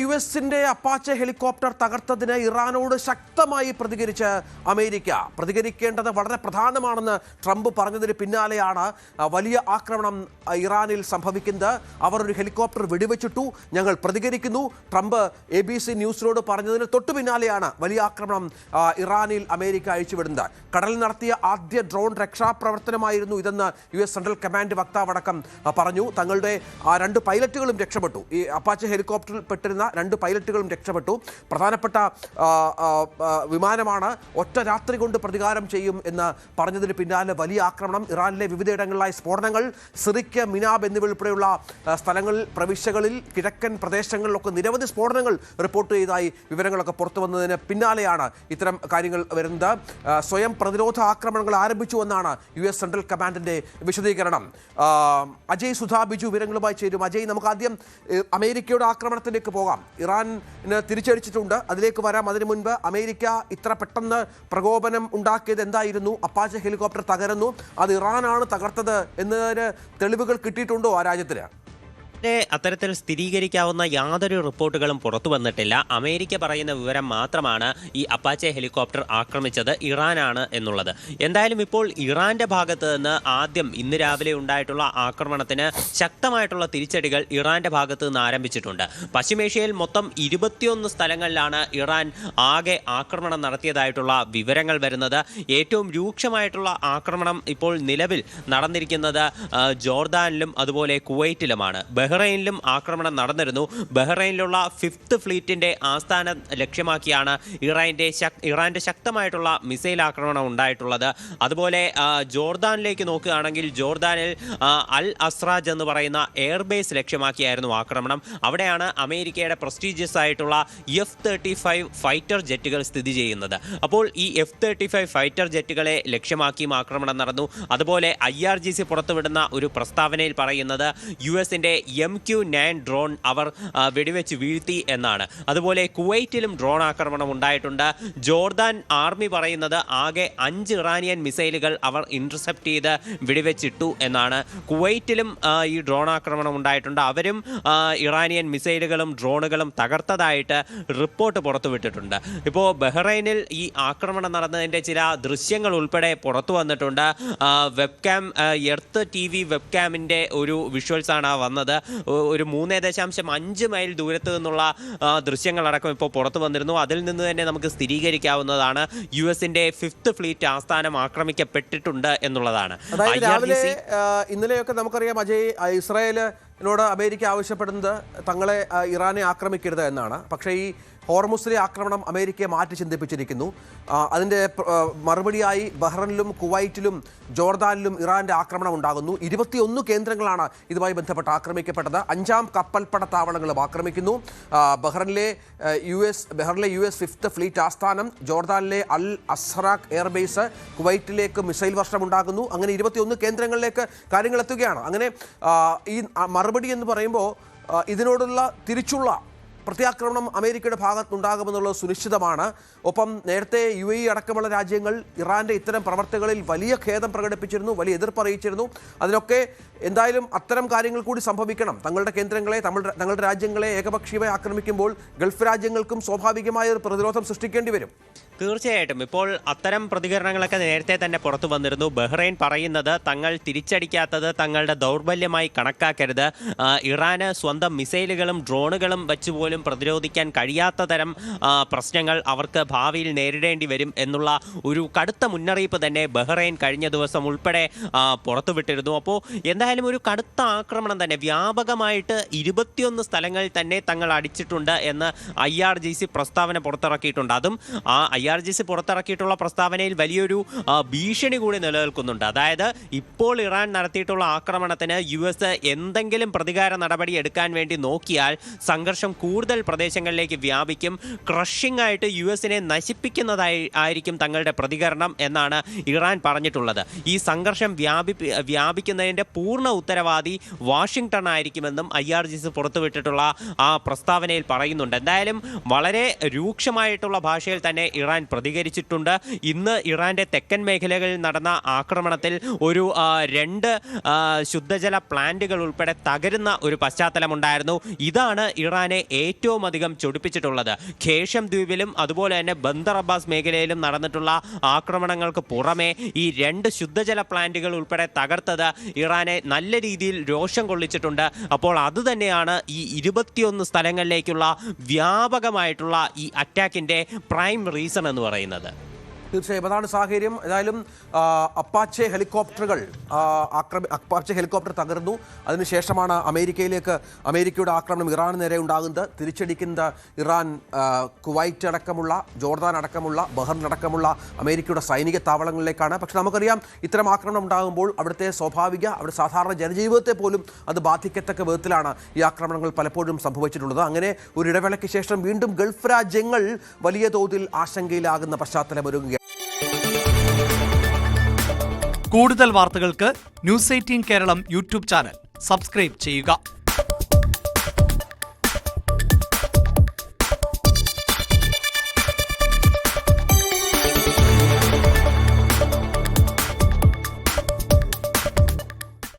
യുഎസിന്റെ Apache helicopter തകർത്തതിന് ഇറാനോട് ശക്തമായി പ്രതികരിച്ച് America. പ്രതികരിക്കേണ്ടത് വളരെ പ്രധാനമാണെന്ന് ട്രംപ് പറഞ്ഞതിന് പിന്നാലെയാണ് വലിയ ആക്രമണം ഇറാനിൽ സംഭവിക്കുന്നത്. അവർ ഒരു ഹെലികോപ്റ്റർ വെടിവെച്ചിട്ടു, ഞങ്ങൾ പ്രതികരിക്കുന്നു. ട്രംപ് ABC ന്യൂസിനോട് പറഞ്ഞതിന് തൊട്ടു പിന്നാലെയാണ് വലിയ ആക്രമണം ഇറാനിൽ അമേരിക്ക അഴിച്ചുവിടുന്നത്. കടലിൽ നടത്തിയ ആദ്യ ഡ്രോൺ രക്ഷാപ്രവർത്തനമായിരുന്നു ഇതെന്ന് US സെൻട്രൽ കമാൻഡ് വക്താവടക്കം പറഞ്ഞു. തങ്ങളുടെ 2 പൈലറ്റുകളും രക്ഷപ്പെട്ടു. ഈ അപ്പാച്ചെ ഹെലികോപ്റ്ററിൽ പെട്ടിരുന്ന 2 പൈലറ്റുകളും രക്ഷപ്പെട്ടു. പ്രധാനപ്പെട്ട വിമാനമാണ്. ഒറ്റ രാത്രി കൊണ്ട് പ്രതികാരം ചെയ്യും എന്ന് പറഞ്ഞതിന് പിന്നാലെ വലിയ ആക്രമണം. ഇറാനിലെ വിവിധയിടങ്ങളിലായി സ്ഫോടനങ്ങൾ. സിറിക്ക്, മിനാബ് എന്നിവയുൾപ്പെടെയുള്ള സ്ഥലങ്ങളിൽ, പ്രവിശ്യകളിൽ, കിഴക്കൻ പ്രദേശങ്ങളിലൊക്കെ നിരവധി സ്ഫോടനങ്ങൾ റിപ്പോർട്ട് ചെയ്തതായി വിവരങ്ങളൊക്കെ പുറത്തു വന്നതിന് പിന്നാലെയാണ് ഇത്തരം കാര്യങ്ങൾ വരുന്നത്. സ്വയം പ്രതിരോധ ആക്രമണങ്ങൾ ആരംഭിച്ചു എന്നാണ് US സെൻട്രൽ കമാൻഡിന്റെ വിശദീകരണം. അജയ് സുധാ ബിജു വിവരങ്ങളുമായി ചേരും. അജയ്, നമുക്ക് ആദ്യം അമേരിക്കയുടെ ആക്രമണത്തിലേക്ക് പോകാം. ഇറാന് തിരിച്ചടിച്ചിട്ടുണ്ട്, അതിലേക്ക് വരാം. അതിനു മുൻപ് അമേരിക്ക ഇത്ര പെട്ടെന്ന് പ്രകോപനം ഉണ്ടാക്കിയത് എന്തായിരുന്നു? അപ്പാച്ചെ ഹെലികോപ്റ്റർ തകരുന്നു, അത് ഇറാനാണ് തകർത്തത് എന്നതിന് തെളിവുകൾ കിട്ടിയിട്ടുണ്ടോ ആ രാജ്യത്തിന്? അത്തരത്തിൽ സ്ഥിരീകരിക്കാവുന്ന യാതൊരു റിപ്പോർട്ടുകളും പുറത്തു വന്നിട്ടില്ല. അമേരിക്ക പറയുന്ന വിവരം മാത്രമാണ് ഈ അപ്പാച്ചെ ഹെലികോപ്റ്റർ ആക്രമിച്ചത് ഇറാനാണ് എന്നുള്ളത്. എന്തായാലും ഇപ്പോൾ ഇറാന്റെ ഭാഗത്ത് നിന്ന് ആദ്യം ഇന്ന് രാവിലെ ഉണ്ടായിട്ടുള്ള ആക്രമണത്തിന് ശക്തമായിട്ടുള്ള തിരിച്ചടികൾ ഇറാന്റെ ഭാഗത്ത് നിന്ന് ആരംഭിച്ചിട്ടുണ്ട്. പശ്ചിമേഷ്യയിൽ മൊത്തം 21 സ്ഥലങ്ങളിലാണ് ഇറാൻ ആകെ ആക്രമണം നടത്തിയതായിട്ടുള്ള വിവരങ്ങൾ വരുന്നത്. ഏറ്റവും രൂക്ഷമായിട്ടുള്ള ആക്രമണം ഇപ്പോൾ നിലവിൽ നടന്നിരിക്കുന്നത് ജോർദാനിലും അതുപോലെ കുവൈറ്റിലുമാണ്. ബഹ്റൈനിലും ആക്രമണം നടന്നിരുന്നു. ബഹ്റൈനിലുള്ള 5th ഫ്ലീറ്റിന്റെ ആസ്ഥാനം ലക്ഷ്യമാക്കിയാണ് ഇറാന്റെ ശക്തമായിട്ടുള്ള മിസൈൽ ആക്രമണം ഉണ്ടായിട്ടുള്ളത്. അതുപോലെ ജോർദാനിലേക്ക് നോക്കുകയാണെങ്കിൽ ജോർദാനിൽ അൽ അസ്രാജ് എന്ന് പറയുന്ന എയർബേസ് ലക്ഷ്യമാക്കിയായിരുന്നു ആക്രമണം. അവിടെയാണ് അമേരിക്കയുടെ പ്രസ്റ്റീജിയസ് ആയിട്ടുള്ള F-35 ഫൈറ്റർ ജെറ്റുകൾ സ്ഥിതി ചെയ്യുന്നത്. അപ്പോൾ ഈ F-35 ഫൈറ്റർ ജെറ്റുകളെ ലക്ഷ്യമാക്കിയും ആക്രമണം നടന്നു. അതുപോലെ IRGC പുറത്തുവിടുന്ന ഒരു പ്രസ്താവനയിൽ പറയുന്നത് US-ന്റെ MQ-9 ഡ്രോൺ അവർ വെടിവെച്ച് വീഴ്ത്തി എന്നാണ്. അതുപോലെ കുവൈറ്റിലും ഡ്രോൺ ആക്രമണം ഉണ്ടായിട്ടുണ്ട്. ജോർദാൻ ആർമി പറയുന്നത് ആകെ 5 ഇറാനിയൻ മിസൈലുകൾ അവർ ഇന്റർസെപ്റ്റ് ചെയ്ത് വെടിവെച്ചിട്ടു എന്നാണ്. കുവൈറ്റിലും ഈ ഡ്രോൺ ആക്രമണം ഉണ്ടായിട്ടുണ്ട്. അവരും ഇറാനിയൻ മിസൈലുകളും ഡ്രോണുകളും തകർത്തതായിട്ട് റിപ്പോർട്ട് പുറത്തുവിട്ടിട്ടുണ്ട്. ഇപ്പോൾ ബഹ്റൈനിൽ ഈ ആക്രമണം നടന്നതിൻ്റെ ചില ദൃശ്യങ്ങൾ ഉൾപ്പെടെ പുറത്തു വന്നിട്ടുണ്ട്. വെബ്കാം, എർത്ത് TV വെബ്കാമിൻ്റെ ഒരു വിഷ്വൽസാണ് വന്നത്. ഒരു 3.5 മൈൽ ദൂരത്ത് നിന്നുള്ള ദൃശ്യങ്ങളടക്കം ഇപ്പോൾ പുറത്തു വന്നിരുന്നു. അതിൽ നിന്ന് തന്നെ നമുക്ക് സ്ഥിരീകരിക്കാവുന്നതാണ് US-ന്റെ 5th ഫ്ലീറ്റ് ആസ്ഥാനം ആക്രമിക്കപ്പെട്ടിട്ടുണ്ട് എന്നുള്ളതാണ്. ഇന്നലെയൊക്കെ നമുക്കറിയാം അജയ്, ഇസ്രായേലിനോട് അമേരിക്ക ആവശ്യപ്പെടുന്നത് തങ്ങളെ ഇറാനെ ആക്രമിക്കരുത് എന്നാണ്. പക്ഷേ ഈ ഹോർമുസിലെ ആക്രമണം അമേരിക്കയെ മാറ്റി ചിന്തിപ്പിച്ചിരിക്കുന്നു. അതിൻ്റെ മറുപടിയായി ബഹ്റൈനിലും കുവൈറ്റിലും ജോർദാനിലും ഇറാന്റെ ആക്രമണം ഉണ്ടാകുന്നു. 21 കേന്ദ്രങ്ങളാണ് ഇതുമായി ബന്ധപ്പെട്ട് ആക്രമിക്കപ്പെട്ടത്. 5ാം കപ്പൽപ്പട താവളങ്ങളും ആക്രമിക്കുന്നു. ബഹ്റൈനിലെ US 5th ഫ്ലീറ്റ് ആസ്ഥാനം, ജോർദാനിലെ അൽ അസ്റാഖ് എയർബേസ്, കുവൈറ്റിലേക്ക് മിസൈൽ വർഷം ഉണ്ടാകുന്നു. അങ്ങനെ 21 കേന്ദ്രങ്ങളിലേക്ക് കാര്യങ്ങൾ എത്തുകയാണ്. അങ്ങനെ ഈ മറുപടി എന്ന് പറയുമ്പോൾ ഇതിനോടുള്ള തിരിച്ചുള്ള പ്രത്യാക്രമണം അമേരിക്കയുടെ ഭാഗത്തുണ്ടാകുമെന്നുള്ളത് സുനിശ്ചിതമാണ്. ഒപ്പം നേരത്തെ UAE അടക്കമുള്ള രാജ്യങ്ങൾ ഇറാന്റെ ഇത്തരം പ്രവർത്തികളിൽ വലിയ ഖേദം പ്രകടിപ്പിച്ചിരുന്നു, വലിയ എതിർപ്പ് അറിയിച്ചിരുന്നു. അതിനൊക്കെ എന്തായാലും അത്തരം കാര്യങ്ങൾ കൂടി സംഭവിക്കണം. തങ്ങളുടെ കേന്ദ്രങ്ങളെ, തങ്ങളുടെ രാജ്യങ്ങളെ ഏകപക്ഷീയമായി ആക്രമിക്കുമ്പോൾ ഗൾഫ് രാജ്യങ്ങൾക്കും സ്വാഭാവികമായ ഒരു പ്രതിരോധം സൃഷ്ടിക്കേണ്ടി വരും. തീർച്ചയായിട്ടും ഇപ്പോൾ അത്തരം പ്രതികരണങ്ങളൊക്കെ നേരത്തെ തന്നെ പുറത്തു വന്നിരുന്നു. ബഹ്റൈൻ പറയുന്നത് തങ്ങൾ തിരിച്ചടിക്കാത്തത് തങ്ങളുടെ ദൗർബല്യമായി കണക്കാക്കരുത്, ഇറാന് സ്വന്തം മിസൈലുകളും ഡ്രോണുകളും വെച്ചുപോലും പ്രതിരോധിക്കാൻ കഴിയാത്ത തരം പ്രശ്നങ്ങൾ അവർക്ക് ഭാവിയിൽ നേരിടേണ്ടി വരും എന്നുള്ള ഒരു കടുത്ത മുന്നറിയിപ്പ് തന്നെ ബഹ്റൈൻ കഴിഞ്ഞ ദിവസം ഉൾപ്പെടെ പുറത്തുവിട്ടിരുന്നു. അപ്പോൾ എന്തായാലും ഒരു കടുത്ത ആക്രമണം തന്നെ വ്യാപകമായിട്ട് 21 സ്ഥലങ്ങളിൽ തന്നെ തങ്ങൾ അടിച്ചിട്ടുണ്ട് എന്ന് IRGC പ്രസ്താവന പുറത്തിറക്കിയിട്ടുണ്ട്. അതും IRGC പുറത്തിറക്കിയിട്ടുള്ള പ്രസ്താവനയിൽ വലിയൊരു ഭീഷണി കൂടി നിലനിൽക്കുന്നുണ്ട്. അതായത് ഇപ്പോൾ ഇറാൻ നടത്തിയിട്ടുള്ള ആക്രമണത്തിന് US എന്തെങ്കിലും പ്രതികാര നടപടി എടുക്കാൻ വേണ്ടി നോക്കിയാൽ സംഘർഷം കൂടുതൽ പ്രദേശങ്ങളിലേക്ക് വ്യാപിക്കും. ക്രഷിംഗ് ആയിട്ട് US-നെ നശിപ്പിക്കുന്നതായിരിക്കും തങ്ങളുടെ പ്രതികരണം എന്നാണ് ഇറാൻ പറഞ്ഞിട്ടുള്ളത്. ഈ സംഘർഷം വ്യാപിക്കുന്നതിൻ്റെ പൂർണ്ണ ഉത്തരവാദി വാഷിംഗ്ടൺ ആയിരിക്കുമെന്നും IRGC പുറത്തുവിട്ടിട്ടുള്ള ആ പ്രസ്താവനയിൽ പറയുന്നുണ്ട്. എന്തായാലും വളരെ രൂക്ഷമായിട്ടുള്ള ഭാഷയിൽ തന്നെ ഇറാൻ ഇറാൻ പ്രതികരിച്ചിട്ടുണ്ട്. ഇന്ന് ഇറാന്റെ തെക്കൻ മേഖലകളിൽ നടന്ന ആക്രമണത്തിൽ ഒരു 2 ശുദ്ധജല പ്ലാന്റുകൾ ഉൾപ്പെടെ തകരുന്ന ഒരു പശ്ചാത്തലമുണ്ടായിരുന്നു. ഇതാണ് ഇറാനെ ഏറ്റവും അധികം ചൊടിപ്പിച്ചിട്ടുള്ളത്. ഖേഷം ദ്വീപിലും അതുപോലെ തന്നെ ബന്ദർ അബ്ബാസ് മേഖലയിലും നടന്നിട്ടുള്ള ആക്രമണങ്ങൾക്ക് പുറമെ ഈ 2 ശുദ്ധജല പ്ലാന്റുകൾ ഉൾപ്പെടെ തകർത്തത് ഇറാനെ നല്ല രീതിയിൽ രോഷം കൊള്ളിച്ചിട്ടുണ്ട്. അപ്പോൾ അതുതന്നെയാണ് ഈ 21 സ്ഥലങ്ങളിലേക്കുള്ള വ്യാപകമായിട്ടുള്ള ഈ അറ്റാക്കിന്റെ പ്രൈം റീസൺ എന്ന് പറയുന്നത്. തീർച്ചയായും അതാണ് സാഹചര്യം. ഏതായാലും അപ്പാച്ചെ ഹെലികോപ്റ്റർ തകർന്നു. അതിനുശേഷമാണ് അമേരിക്കയുടെ ആക്രമണം ഇറാന് നേരെ ഉണ്ടാകുന്നത്. തിരിച്ചടിക്കുന്നത് ഇറാൻ കുവൈറ്റ് അടക്കമുള്ള, ജോർദാൻ അടക്കമുള്ള, ബഹ്റിൻ അടക്കമുള്ള അമേരിക്കയുടെ സൈനിക താവളങ്ങളിലേക്കാണ്. പക്ഷെ നമുക്കറിയാം, ഇത്തരം ആക്രമണം ഉണ്ടാകുമ്പോൾ അവിടെ സാധാരണ ജനജീവിതത്തെ പോലും അത് ബാധിക്കത്തക്ക വിധത്തിലാണ് ഈ ആക്രമണങ്ങൾ പലപ്പോഴും സംഭവിച്ചിട്ടുള്ളത്. അങ്ങനെ ഒരു ഇടവേളയ്ക്ക് ശേഷം വീണ്ടും ഗൾഫ് രാജ്യങ്ങൾ വലിയ തോതിൽ ആശങ്കയിലാകുന്ന പശ്ചാത്തലം ഒരുങ്ങുകയാണ്. കൂടുതൽ വാർത്തകൾക്ക് news 18 Keralam YouTube channel subscribe ചെയ്യുക.